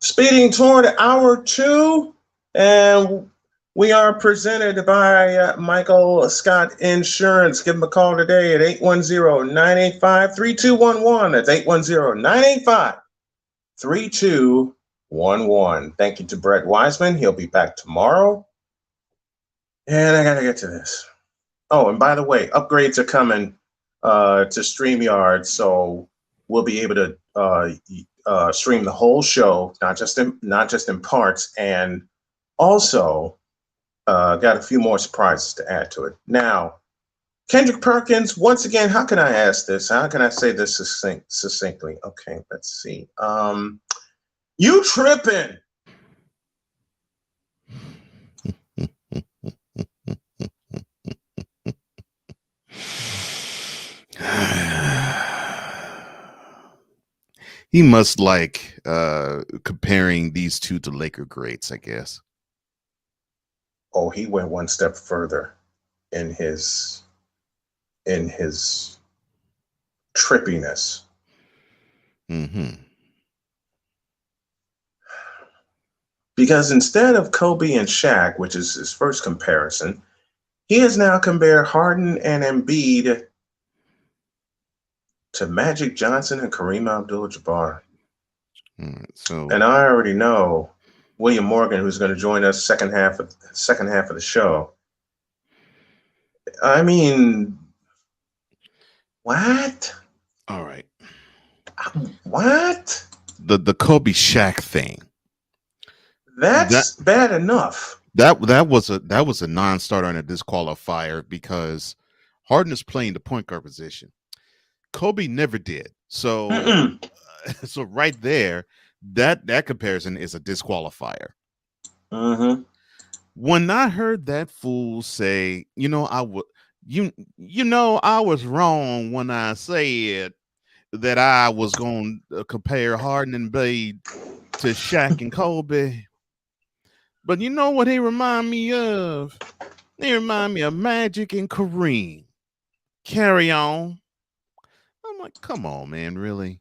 Speeding toward hour two, and we are presented by Michael Scott Insurance. Give them a call today at 810-985-3211. That's 810-985-3211. Thank you to Brett Wiseman. He'll be back tomorrow. And I got to get to this. Oh, and by the way, upgrades are coming to StreamYard, so we'll be able to stream the whole show, not just in parts, and also got a few more surprises to add to it. Now, Kendrick Perkins, once again, how can I ask this? How can I say this succinctly? Okay, let's see. You tripping? He must like comparing these two to Laker greats, I guess. Oh, he went one step further in his trippiness. Mm-hmm. Because instead of Kobe and Shaq, which is his first comparison, he has now compared Harden and Embiid to Magic Johnson and Kareem Abdul-Jabbar. And I already know William Morgan, who's going to join us second half of the show. I mean, what? All right. What? The Kobe Shaq thing. That's bad enough. That was a non-starter and a disqualifier because Harden is playing the point guard position. Kobe never did. So so right there, that comparison is a disqualifier. Mm-hmm. When I heard that fool say, I was wrong when I said that I was going to compare Harden and Embiid to Shaq and Kobe. But you know what he remind me of? They remind me of Magic and Kareem. Carry on. I'm like, come on, man, really?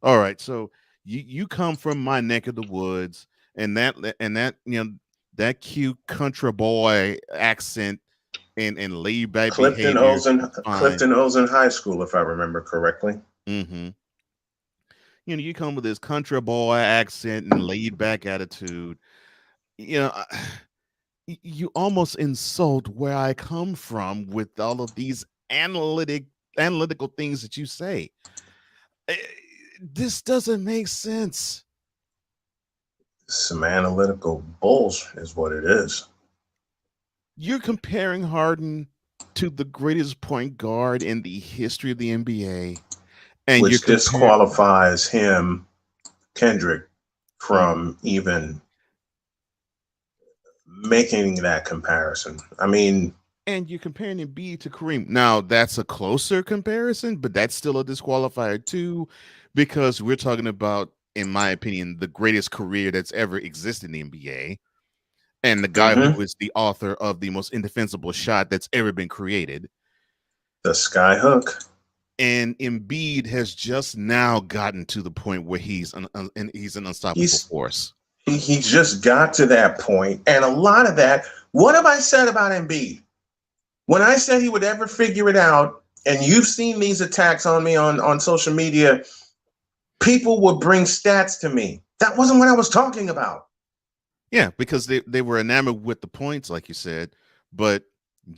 All right, so you come from my neck of the woods, and that that cute country boy accent and laid back Clifton Ozen High School, if I remember correctly. Mm-hmm. You come with this country boy accent and laid back attitude. You almost insult where I come from with all of these analytical things that you say. This doesn't make sense. Some analytical bullshit is what it is. You're comparing Harden to the greatest point guard in the history of the NBA, and which disqualifies him, Kendrick, from even making that comparison. I mean, and you're comparing Embiid to Kareem. Now that's a closer comparison, but that's still a disqualifier too, because we're talking about, in my opinion, the greatest career that's ever existed in the NBA, and the guy who is the author of the most indefensible shot that's ever been created, the sky hook. And Embiid has just now gotten to the point where he's an unstoppable force. He just got to that point, and a lot of that. What have I said about Embiid? When I said he would ever figure it out, and you've seen these attacks on me on social media, people would bring stats to me. That wasn't what I was talking about. Yeah, because they were enamored with the points, like you said, but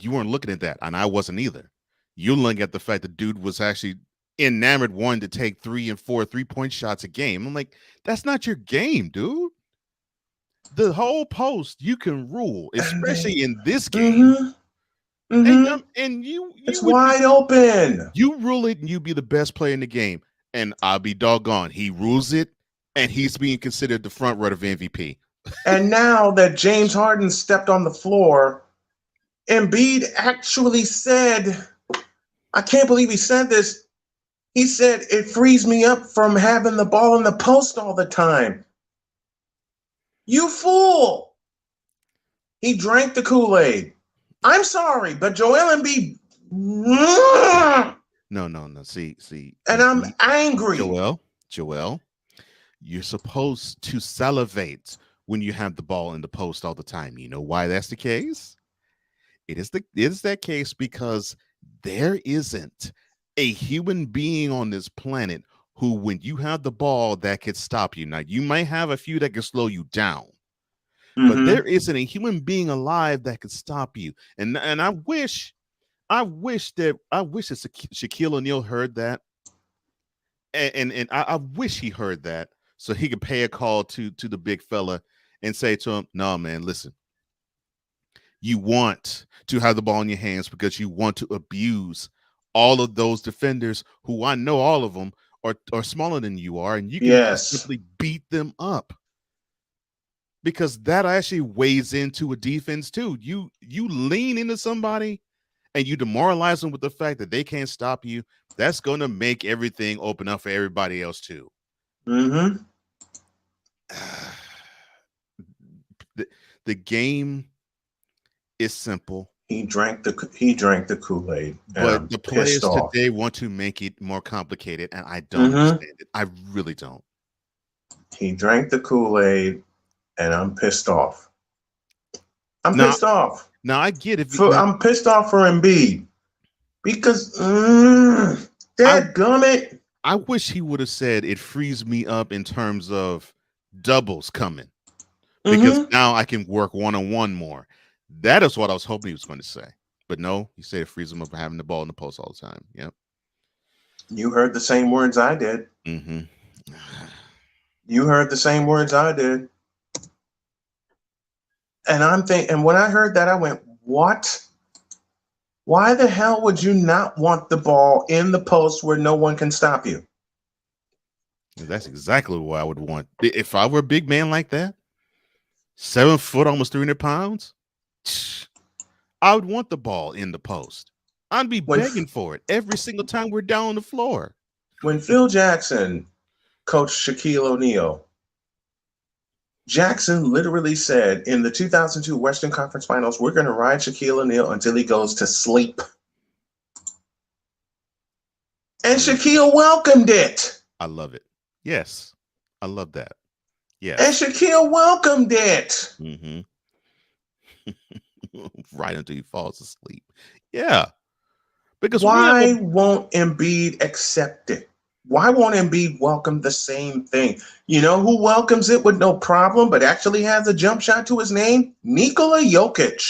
you weren't looking at that, and I wasn't either. You're looking at the fact that dude was actually enamored wanting to take 3 and 4 3-point shots a game. I'm like, that's not your game, dude. The whole post you can rule, especially in this game. And it's wide open. You rule it and you be the best player in the game. And I'll be doggone. He rules it and he's being considered the front runner of MVP. And now that James Harden stepped on the floor, Embiid actually said, I can't believe he said this. He said, it frees me up from having the ball in the post all the time. You fool. He drank the Kool-Aid. I'm sorry, but Joel Embiid. No. See. And I'm angry. Joel, you're supposed to salivate when you have the ball in the post all the time. You know why that's the case? It is that case because there isn't a human being on this planet who, when you have the ball, that could stop you. Now, you might have a few that can slow you down, but there Mm-hmm. isn't a human being alive that could stop you. And I wish that Shaquille O'Neal heard that, and I wish he heard that so he could pay a call to the big fella and say to him, "No, man, listen. You want to have the ball in your hands because you want to abuse all of those defenders who I know all of them are smaller than you are, and you can just Yes. simply beat them up because that actually weighs into a defense too. You lean into somebody and you demoralize them with the fact that they can't stop you. That's going to make everything open up for everybody else too. Mm-hmm. the, the game is simple. He drank the Kool-Aid, and But I'm the pissed players off. today want to make it more complicated, and I don't Mm-hmm. understand it. I really don't. He drank the Kool-Aid, and I'm pissed off. I'm Now, pissed off. now I get if For now I'm pissed off for Embiid because I dadgummit. I wish he would have said it frees me up in terms of doubles coming because Mm-hmm. now I can work one on one more. That is what I was hoping he was going to say, but no, he said it frees him up from having the ball in the post all the time. Yep. You heard the same words I did. Mm-hmm. You heard the same words I did. And when I heard that, I went, what? Why the hell would you not want the ball in the post where no one can stop you? That's exactly what I would want if I were a big man like that. 7 foot, almost 300 pounds. I would want the ball in the post. I'd be When begging for it every single time we're down on the floor. when Phil Jackson coached Shaquille O'Neal, Jackson literally said in the 2002 Western Conference Finals, we're going to ride Shaquille O'Neal until he goes to sleep. And I love it. Shaquille welcomed it. I love it. Yes, I love that. And Yes. Shaquille welcomed it. Mm-hmm. Right until he falls asleep. Yeah, because we have a. Why won't Embiid accept it? Why won't Embiid welcome the same thing? You know who welcomes it with no problem, but actually has a jump shot to his name? Nikola Jokic.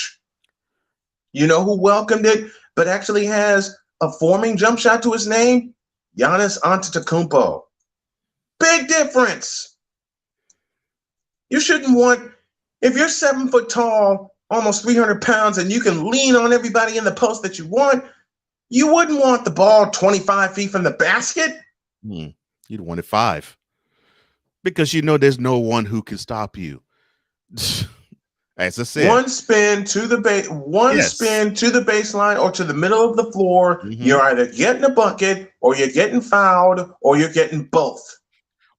You know who welcomed it, but actually has a forming jump shot to his name? Giannis Antetokounmpo. Big difference. You shouldn't want, if you're 7 foot tall, almost 300 pounds, and you can lean on everybody in the post that you want, you wouldn't want the ball 25 feet from the basket. You'd want it 5 because you know there's no one who can stop you. As I said, One spin to the yes. baseline or to the middle of the floor. Mm-hmm. You're either getting a bucket or you're getting fouled or you're getting both.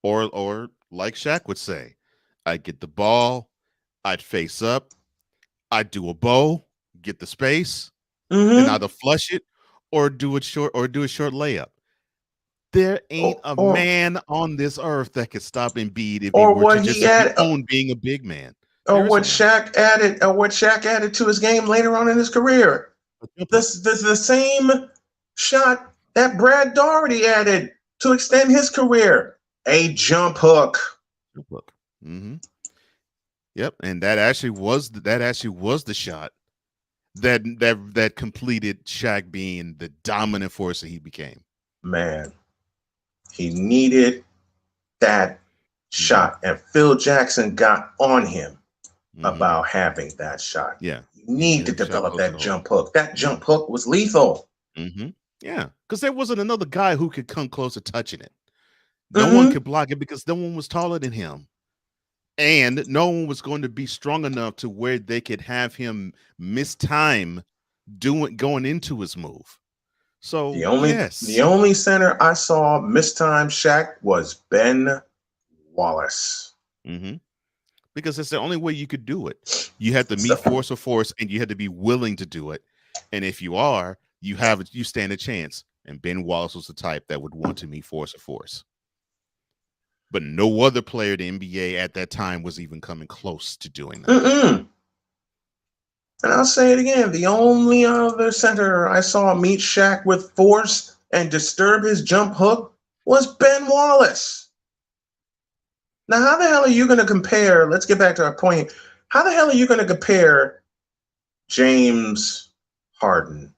Or like Shaq would say, I'd get the ball, I'd face up, I'd do a bow, get the space, and Mm-hmm. either flush it or do a short layup. There ain't Or, a or man on this earth that could stop Embiid if he or were to what just he simply had, own being a big man. or There what isn't one. Shaq added to his game later on in his career. A jumper. This the same shot that Brad Daugherty added to extend his career. A jump hook. Look. Mm-hmm. Yep. And that actually was the shot that completed Shaq being the dominant force that he became. Man, he needed that Mm-hmm. shot, and Phil Jackson got on him Mm-hmm. about having that shot. Yeah. You You need get to him shot develop close to that the hole. jump hook. That Mm-hmm. jump hook was lethal. Mm-hmm. Yeah. Because there wasn't another guy who could come close to touching it. No one Mm-hmm. could block it because no one was taller than him. And no one was going to be strong enough to where they could have him miss time going into his move. The So only the yes. only center I saw mistime Shaq was Ben Wallace. Mm-hmm. Because it's the only way you could do it. You had to meet So, force or force, and you had to be willing to do it. And if you are, you stand a chance. And Ben Wallace was the type that would want to meet force or force. but no other player in the NBA at that time was even coming close to doing that. Mm-mm. And I'll say it again. The only other center I saw meet Shaq with force and disturb his jump hook was Ben Wallace. Now, how the hell are you going to compare? Let's get back to our point. How the hell are you going to compare James Harden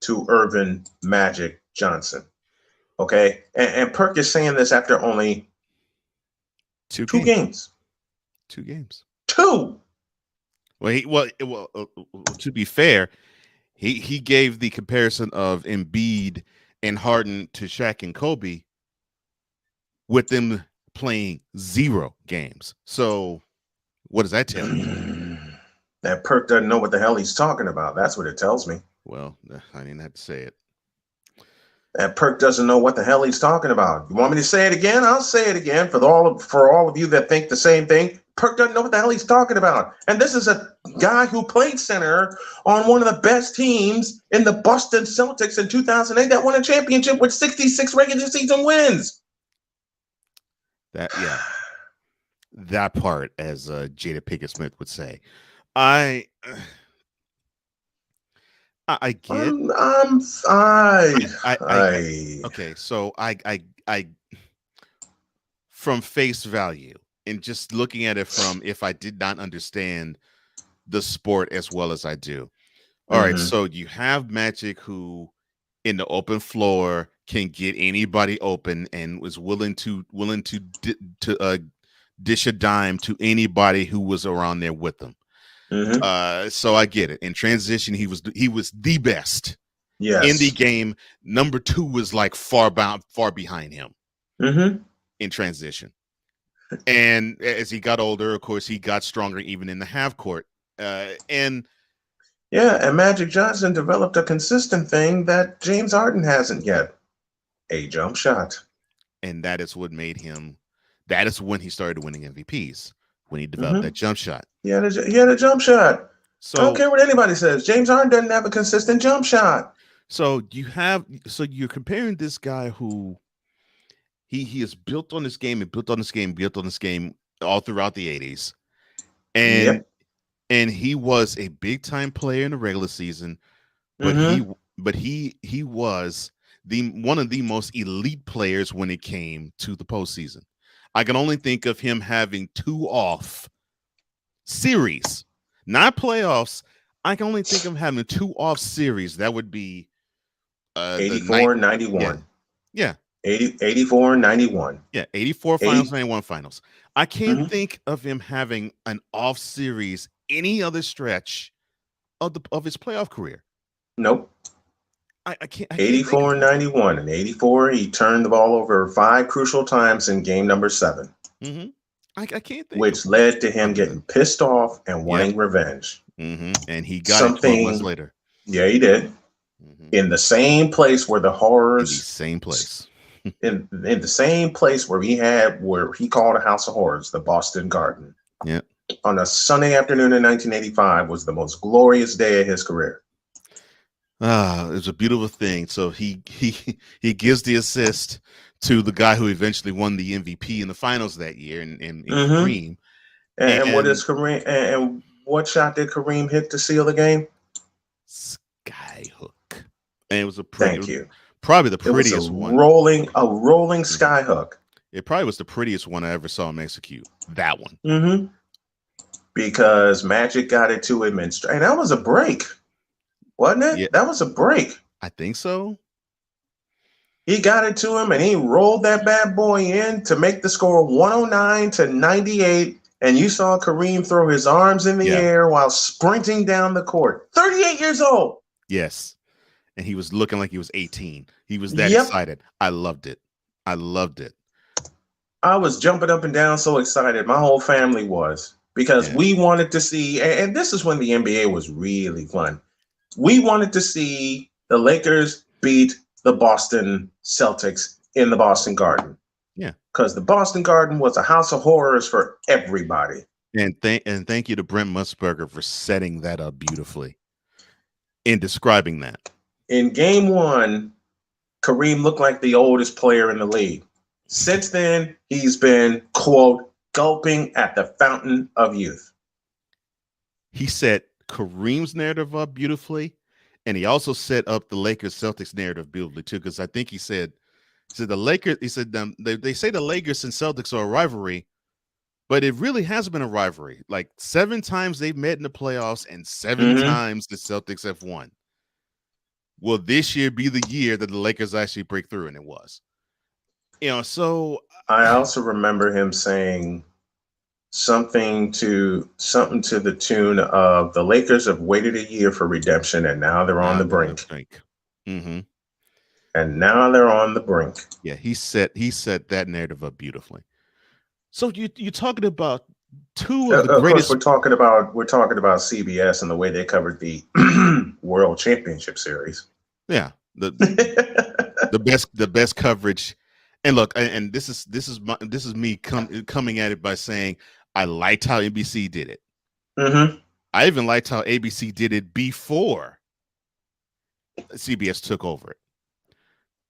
to Irvin Magic Johnson? Okay. And Perk is saying this after only two games. 2 games. Two. Well, to be fair, he gave the comparison of Embiid and Harden to Shaq and Kobe with them playing 0 games. So what does that tell you? That Perk doesn't know what the hell he's talking about. That's what it tells me. Well, I didn't have to say it. That Perk doesn't know what the hell he's talking about. You want me to say it again? I'll say it again for all of you that think the same thing. Perk doesn't know what the hell he's talking about. And this is a guy who played center on one of the best teams in the Boston Celtics in 2008 that won a championship with 66 regular season wins. That part, as Jada Pinkett Smith would say. I get. Okay, so I from face value and just looking at it from if I did not understand the sport as well as I do. All right, so you have Magic who in the open floor can get anybody open and was willing to dish a dime to anybody who was around there with them. So I get it. In transition, he was the best. Yes. In the game. Number 2 was like far behind him in transition. And as he got older, of course, he got stronger even in the half court. And Magic Johnson developed a consistent thing that James Harden hasn't yet. A jump shot. And that is what made him. That is when he started winning MVPs, when he developed that jump shot. He had a jump shot. So I don't care what anybody says. James Harden doesn't have a consistent jump shot. So you're comparing this guy who he is built on this game all throughout the 80s. And he was a big time player in the regular season, but he was one of the most elite players when it came to the postseason. I can only think of him having 2 off series, not playoffs. I can only think of having 2 off series. That would be 84-91. Yeah. 84-91. Yeah, 84 finals, 91 finals. I can't think of him having an off series any other stretch of his playoff career. Nope. I can't. 84-91. In 84, he turned the ball over 5 crucial times in game number 7. I can't think. Which led to him getting pissed off and wanting revenge. And he got it 12 months later. Yeah, he did. In the same place where the horrors. In the same place. in the same place where he called a house of horrors, the Boston Garden. Yeah. On a Sunday afternoon in 1985 was the most glorious day of his career. It was a beautiful thing. So he gives the assist to the guy who eventually won the MVP in the finals that year, in Kareem. And what is Kareem? And what shot did Kareem hit to seal the game? Skyhook. And it was probably the prettiest one. A rolling skyhook. It probably was the prettiest one I ever saw him execute. That one. Because Magic got it to him and that was a break, wasn't it? Yeah. That was a break. I think so. He got it to him and he rolled that bad boy in to make the score 109-98. And you saw Kareem throw his arms in the air while sprinting down the court. 38 years old. Yes. And he was looking like he was 18. He was that excited. I loved it. I was jumping up and down so excited. My whole family was. Because we wanted to see, and this is when the NBA was really fun. We wanted to see the Lakers beat the Boston Celtics in the Boston Garden. Yeah. Because the Boston Garden was a house of horrors for everybody. And thank you to Brent Musburger for setting that up beautifully in describing that. In game 1, Kareem looked like the oldest player in the league. Since then, he's been, quote, gulping at the fountain of youth. He set Kareem's narrative up beautifully, and he also set up the Lakers Celtics narrative beautifully too. Because I think he said the Lakers. He said they say the Lakers and Celtics are a rivalry, but it really has been a rivalry. Like 7 times they've met in the playoffs, and 7 times the Celtics have won. Will this year be the year that the Lakers actually break through? And it was. So I also remember him saying something to the tune of the Lakers have waited a year for redemption, and now they're on the brink. Mm-hmm. And now they're on the brink. Yeah, he set that narrative up beautifully. So you're talking about two of the greatest. Of course, we're talking about CBS and the way they covered the World Championship Series. Yeah, the best coverage. And look, and this is me coming at it by saying I liked how NBC did it. Mm-hmm. I even liked how ABC did it before CBS took over it.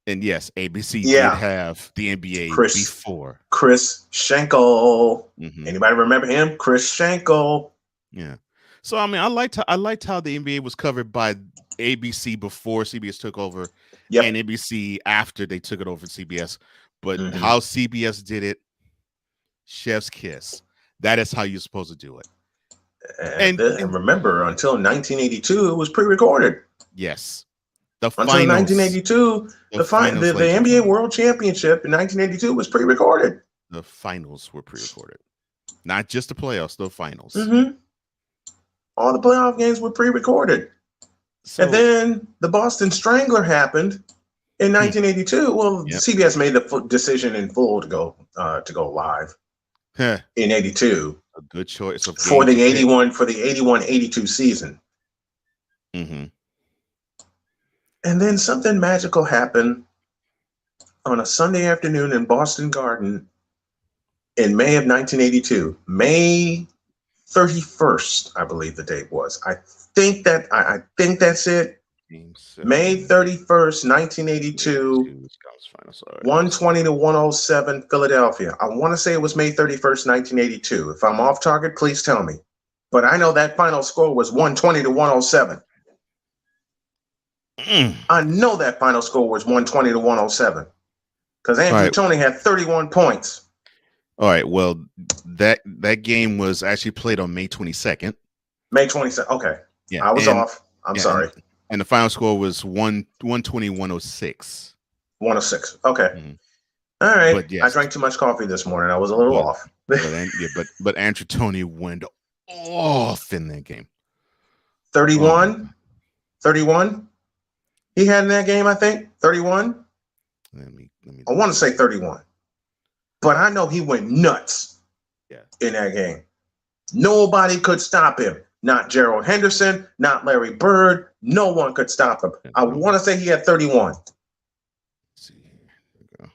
And yes, ABC did have the NBA before. Chris Schenkel. Mm-hmm. Anybody remember him? Chris Schenkel. Yeah. So I mean, I liked how the NBA was covered by ABC before CBS took over, and NBC after they took it over CBS. But how CBS did it, chef's kiss. That is how you're supposed to do it. And remember, until 1982, it was pre-recorded. Yes. Until 1982, the NBA World Championship in 1982 was pre-recorded. The finals were pre-recorded. Not just the playoffs, the finals. Mm-hmm. All the playoff games were pre-recorded. So, and then the Boston Strangler happened in 1982. Well, CBS made the decision in full to go live in 82. A good choice for the 81-82 season. Mm-hmm. And then something magical happened on a Sunday afternoon in Boston Garden in May of 1982. May 31st, I believe the date was. I think that's it. May 31st, 1982. 120-107 Philadelphia. I want to say it was May 31st, 1982. If I'm off target, please tell me. But I know that final score was 120-107. I know that final score was 120-107 because Andrew Toney had 31 points. All right. Well, that game was actually played on May 22nd. May 22nd. Okay. Yeah. I was off. I'm sorry. And the final score was 120-106. 106. Okay. Mm-hmm. All right. But yes, I drank too much coffee this morning. I was a little off. but Andrew Toney went off in that game. 31? 31? He had in that game, I think. 31? Let me I want to say 31. But I know he went nuts in that game. Nobody could stop him. Not Gerald Henderson, not Larry Bird. No one could stop him. I want to say he had 31. Let's see. Here we go.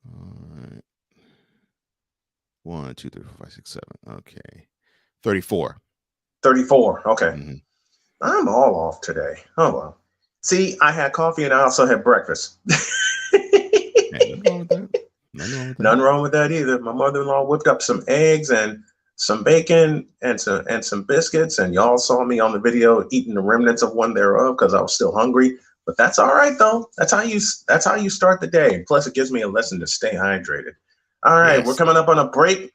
All right. 1, 2, 3, 4, 5, 6, 7. Okay. 34. 34. Okay. Mm-hmm. I'm all off today. Oh, well. See, I had coffee and I also had breakfast. Nothing wrong with that either. My mother-in-law whipped up some eggs and some bacon and some biscuits, and y'all saw me on the video eating the remnants of one thereof because I was still hungry. But that's all right though. That's how you start the day. Plus, it gives me a lesson to stay hydrated. All right, We're coming up on a break,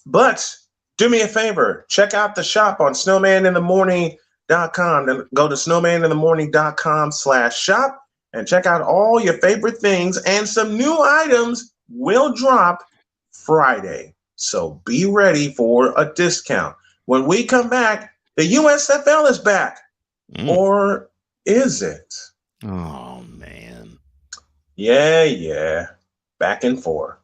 but do me a favor. Check out the shop on snowmaninthemorning.com. Then go to snowmaninthemorning.com/shop and check out all your favorite things, and some new items will drop Friday. So be ready for a discount. When we come back, the USFL is back. Or is it? Oh, man. Yeah. Back and forth.